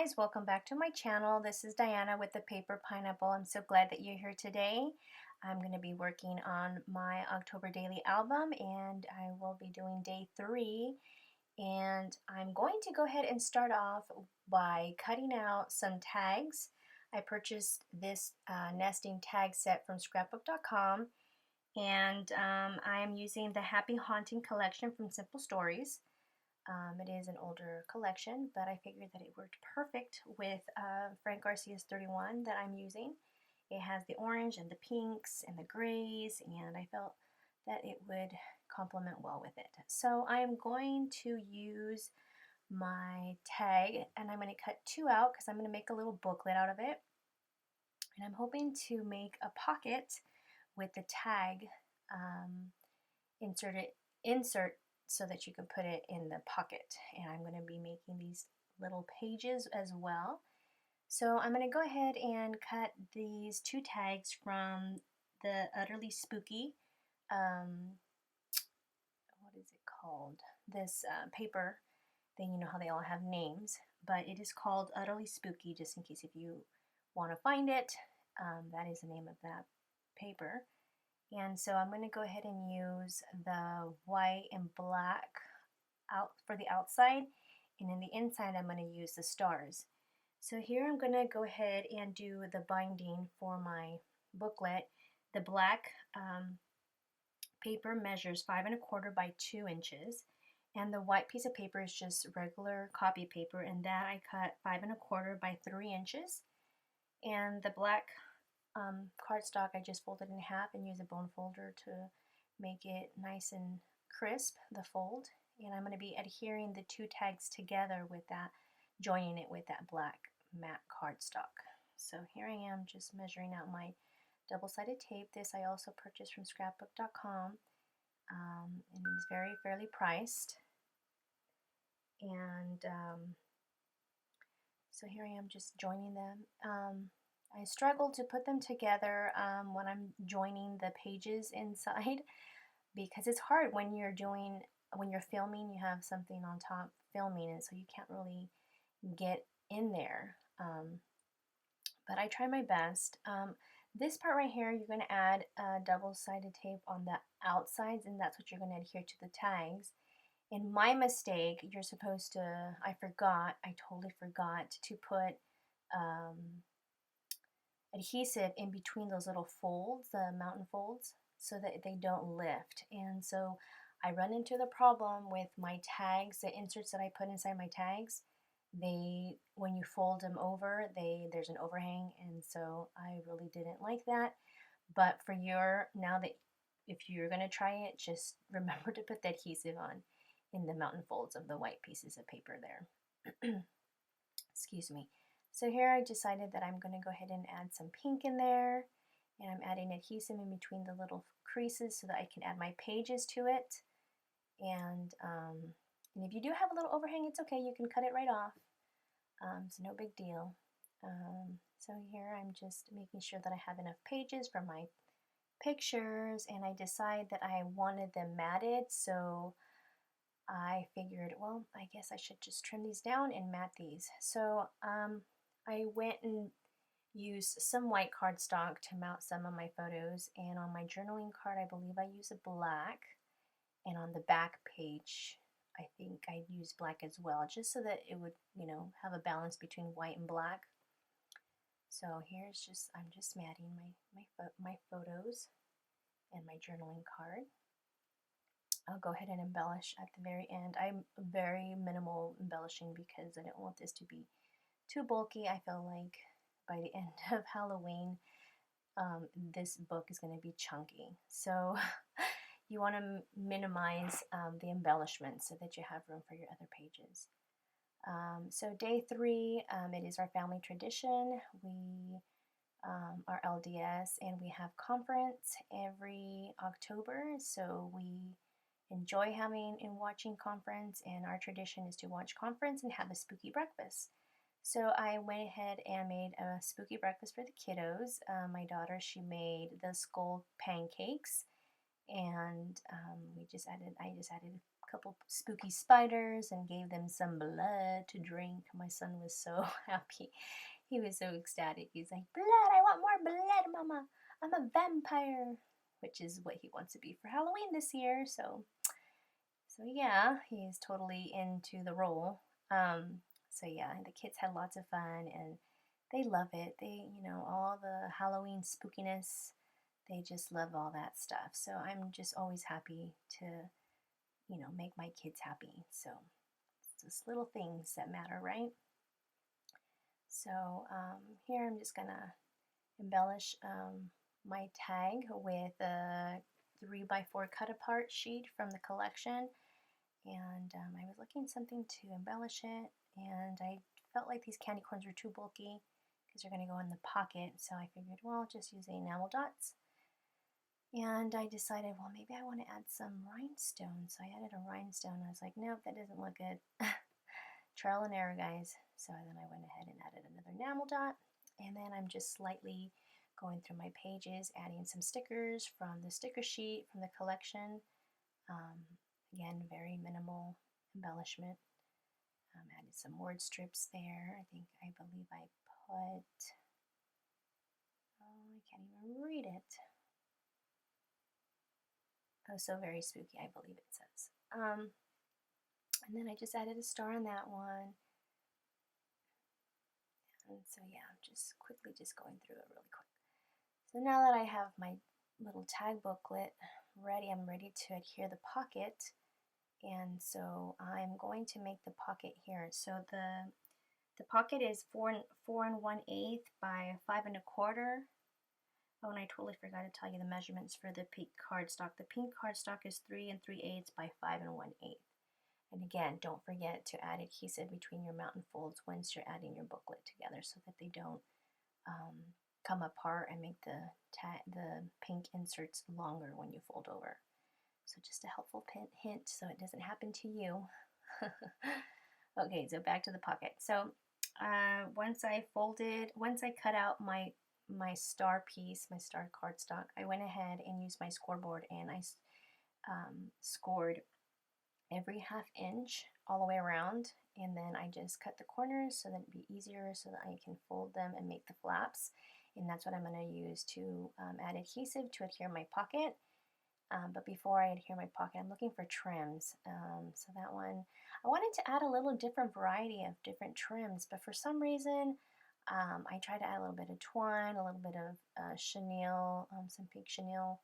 guys, welcome back to my channel. This is Diana with the Paper Pineapple. I'm so glad that you're here today. I'm going to be working on my October daily album and I will be doing day 3, and I'm going to go ahead and start off by cutting out some tags. I purchased this nesting tag set from scrapbook.com, and I am using the Happy Haunting collection from Simple Stories. It is an older collection, but I figured that it worked perfect with Frank Garcia's 31 that I'm using. It has the orange and the pinks and the grays, and I felt that it would complement well with it. So I'm going to use my tag, and I'm going to cut 2 out because I'm going to make a little booklet out of it. And I'm hoping to make a pocket with the tag insert so that you can put it in the pocket. And I'm going to be making these little pages as well. So I'm going to go ahead and cut these 2 tags from the Utterly Spooky, what is it called? This paper thing. You know how they all have names, but it is called Utterly Spooky, just in case if you want to find it. That is the name of that paper. And so I'm going to go ahead and use the white and black out for the outside, and in the inside I'm going to use the stars. So here I'm going to go ahead and do the binding for my booklet. The black paper measures 5 1/4 by 2 inches, and the white piece of paper is just regular copy paper, and that I cut 5 1/4 by 3 inches. And the black cardstock I just folded in half and use a bone folder to make it nice and crisp, the fold. And I'm going to be adhering the 2 tags together with that, joining it with that black matte cardstock. So here I am just measuring out my double-sided tape. This I also purchased from scrapbook.com, and it's very fairly priced. And so here I am just joining them. I struggle to put them together when I'm joining the pages inside, because it's hard when you're filming. You have something on top filming, and so you can't really get in there. But I try my best. This part right here, you're going to add double-sided tape on the outsides, and that's what you're going to adhere to the tags. In my mistake, you're supposed to, I totally forgot to put adhesive in between those little folds, the mountain folds, so that they don't lift. And so I run into the problem with my tags, the inserts that I put inside my tags. When you fold them over, there's an overhang, and so I really didn't like that. But now that if you're going to try it, just remember to put the adhesive on in the mountain folds of the white pieces of paper there. Excuse me. So here I decided that I'm going to go ahead and add some pink in there, and I'm adding adhesive in between the little creases so that I can add my pages to it. And if you do have a little overhang, it's okay, you can cut it right off. It's no big deal. So here I'm just making sure that I have enough pages for my pictures, and I decide that I wanted them matted, so I figured, well, I guess I should just trim these down and matte these. So I went and used some white cardstock to mount some of my photos, and on my journaling card I believe I used a black, and on the back page I think I used black as well, just so that it would, have a balance between white and black. So here's I'm just matting my photos and my journaling card. I'll go ahead and embellish at the very end. I'm very minimal embellishing because I don't want this to be too bulky. I feel like by the end of Halloween, this book is going to be chunky. So you want to minimize the embellishments so that you have room for your other pages. So day 3, it is our family tradition. We are LDS, and we have conference every October. So we enjoy having and watching conference, and our tradition is to watch conference and have a spooky breakfast. So I went ahead and made a spooky breakfast for the kiddos. My daughter, she made the skull pancakes, and I just added couple spooky spiders and gave them some blood to drink. My son was so happy. He was so ecstatic. He's like, blood, I want more blood, Mama. I'm a vampire, which is what he wants to be for Halloween this year. So yeah, he's totally into the role. So yeah, the kids had lots of fun and they love it. They, all the Halloween spookiness, they just love all that stuff. So I'm just always happy to, make my kids happy. So it's just little things that matter, right? So here I'm just gonna embellish my tag with a 3x4 cut apart sheet from the collection. And I was looking something to embellish it, and I felt like these candy corns were too bulky because they're going to go in the pocket, so I figured, well, just use the enamel dots. And I decided, well, maybe I want to add some rhinestones. So I added a rhinestone. I was like, nope, that doesn't look good. Trial and error, guys. So then I went ahead and added another enamel dot, and then I'm just slightly going through my pages, adding some stickers from the sticker sheet from the collection. Again, very minimal embellishment. Added some word strips there. I believe I put, I can't even read it. Oh, so very spooky, I believe it says. And then I just added a star on that one. And so yeah, I'm just quickly going through it really quick. So now that I have my little tag booklet ready, I'm ready to adhere the pocket. And so I'm going to make the pocket here. So the pocket is 4 1/8 by 5 1/4. Oh, and I totally forgot to tell you the measurements for the pink cardstock. The pink cardstock is 3 3/8 by 5 1/8. And again, don't forget to add adhesive between your mountain folds once you're adding your booklet together so that they don't come apart and make the pink inserts longer when you fold over. So just a helpful hint so it doesn't happen to you. Okay, so back to the pocket. So once I cut out my star piece, my star cardstock, I went ahead and used my scoreboard and I scored every 1/2 inch all the way around, and then I just cut the corners so that it'd be easier so that I can fold them and make the flaps. And that's what I'm going to use to add adhesive to adhere my pocket. But before I adhere my pocket, I'm looking for trims. So that one, I wanted to add a little different variety of different trims, but for some reason, I tried to add a little bit of twine, a little bit of chenille, some pink chenille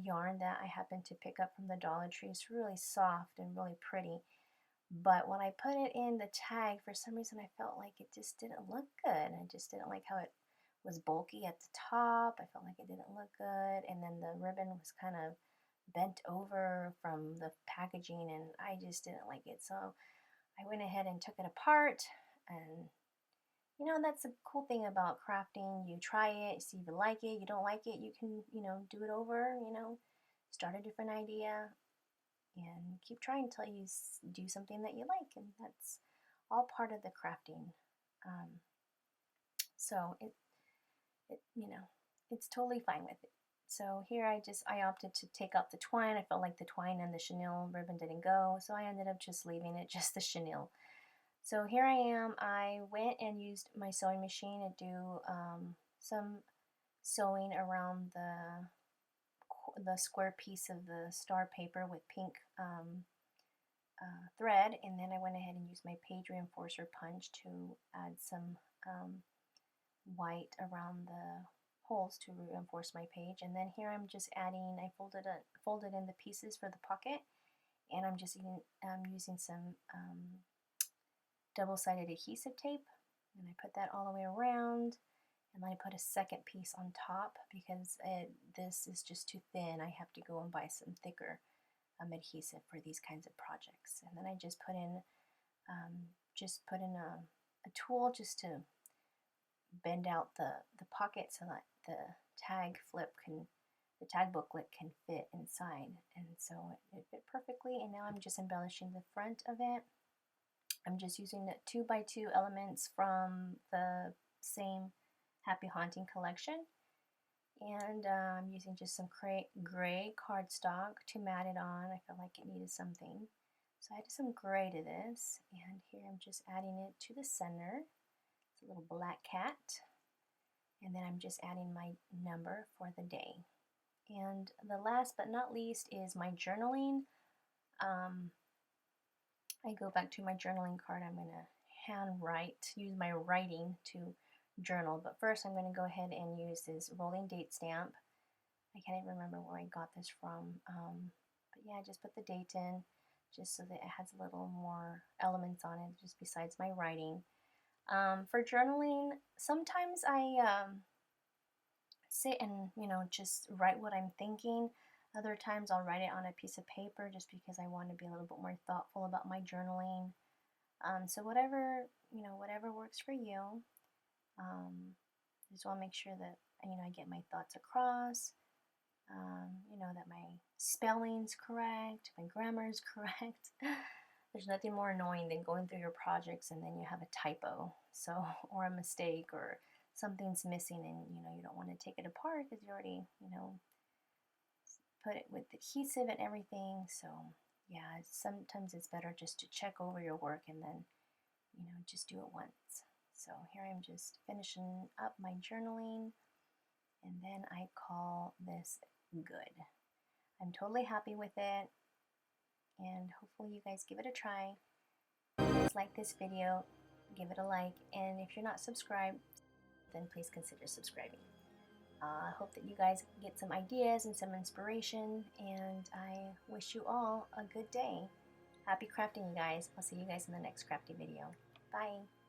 yarn that I happened to pick up from the Dollar Tree. It's really soft and really pretty. But when I put it in the tag, for some reason I felt like it just didn't look good. I just didn't like how it was bulky at the top. I felt like it didn't look good. And then the ribbon was kind of bent over from the packaging, and I just didn't like it. So I went ahead and took it apart, and that's a cool thing about crafting. You try it, see if you like it. You don't like it, you can do it over, start a different idea and keep trying until you do something that you like, and that's all part of the crafting. So it's totally fine with it. So here I opted to take out the twine. I felt like the twine and the chenille ribbon didn't go, so I ended up just leaving it just the chenille. So here I am. I went and used my sewing machine to do some sewing around the square piece of the star paper with pink thread, and then I went ahead and used my page reinforcer punch to add some white around the holes to reinforce my page. And then here I'm just adding, I folded in the pieces for the pocket, and I'm just using some double-sided adhesive tape, and I put that all the way around, and then I put a second piece on top because this is just too thin. I have to go and buy some thicker adhesive for these kinds of projects. And then I just put in a tool just to bend out the pocket so that the tag booklet can fit inside. And so it fit perfectly, and now I'm just embellishing the front of it. I'm just using the 2x2 elements from the same Happy Haunting collection, and I'm using just some gray cardstock to mat it on. I felt like it needed something. So I added some gray to this, and here I'm just adding it to the center. It's a little black cat. And then I'm just adding my number for the day. And the last but not least is my journaling. I go back to my journaling card. I'm going to handwrite, use my writing to journal. But first I'm going to go ahead and use this rolling date stamp. I can't even remember where I got this from. But yeah, I just put the date in just so that it has a little more elements on it just besides my writing. For journaling, sometimes I sit and, just write what I'm thinking. Other times I'll write it on a piece of paper just because I want to be a little bit more thoughtful about my journaling. So whatever works for you. Just want to make sure that, I get my thoughts across, that my spelling's correct, my grammar's correct. There's nothing more annoying than going through your projects and then you have a typo, or a mistake, or something's missing, and you don't want to take it apart because you already put it with adhesive and everything. So yeah, sometimes it's better just to check over your work and then just do it once. So here I'm just finishing up my journaling, and then I call this good. I'm totally happy with it, and hopefully you guys give it a try. If you guys like this video, give it a like, and if you're not subscribed, then please consider subscribing. I hope that you guys get some ideas and some inspiration, and I wish you all a good day. Happy crafting, you guys. I'll see you guys in the next crafty video. Bye.